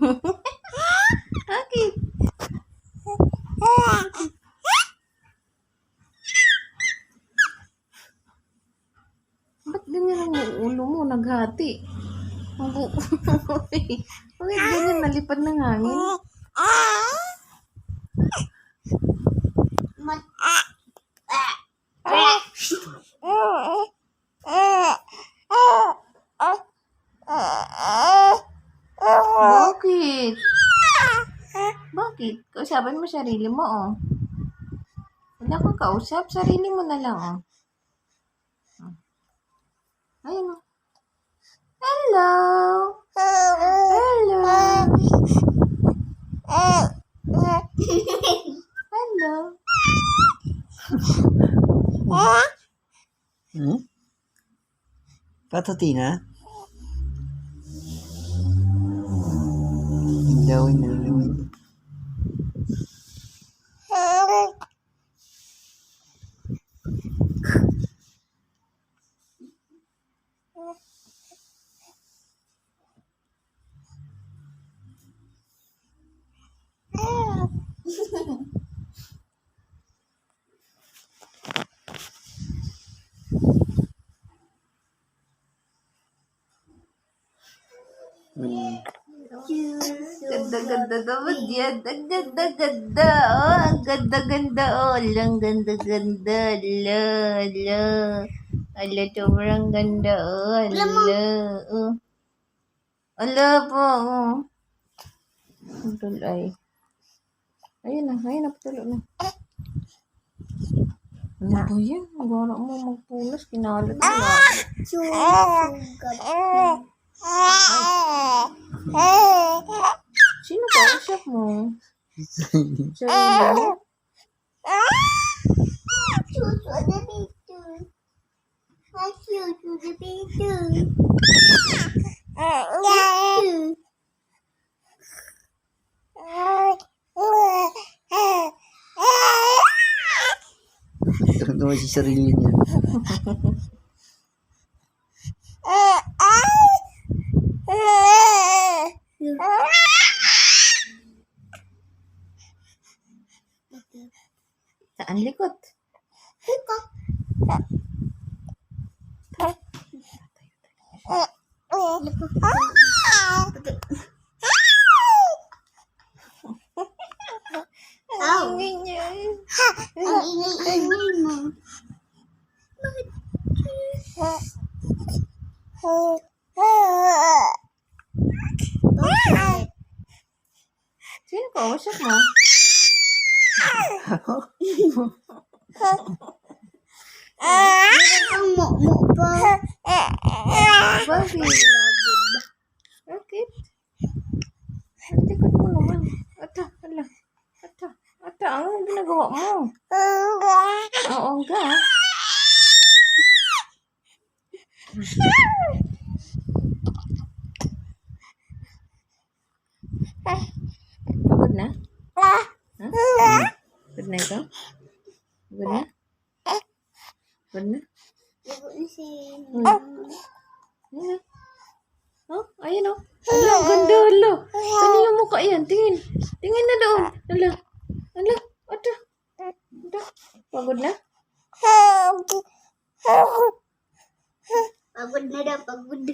Bakit? Ba't ganyan ang ulo mo? Naghati. Bakit ganyan? Nalipad ng hangin? Bakit? Bakit? Kausapin mo sarili mo, oh. Wala kang kausap. Sarili mo na lang, oh. Ayun, oh. Hello! Hello! Hello! Patutina? Ilawin na ilawin. Ganda-ganda naman yan. Ang ganda-ganda. Oh, ang ganda-ganda. Oh, ang ganda-ganda. Ala, ala. Ala, sobrang ganda. Oh, ala. Oh. Ala po. Oh. Ang tulay. Ayun na. Ayun na. Patuloy na. Ano ba yan? Wala mo magpunas. Kinalat mo. Sino kausap mo? Sarili mo? Ito naman si sarili niya. Saan likod? Ang ingay. Ang ingay-ingay mo. Sino kausap mo? Meron kang mo pa. Bakit? Bakit? Ang likod mo naman. Ata, ala. Ata, ata. Ano ginagawa mo? Oo, ga. Pagod na? Ha? Pagod na ito? Pagod na? Pagod na? Ayun. Oh, ayun oh. Ala, ang ganda, ala. Ano yung mukha yan? Tingin. Tingin na doon. Ala. Ala. Ata. Ata. Pagod na? Pagod na daw, pagod.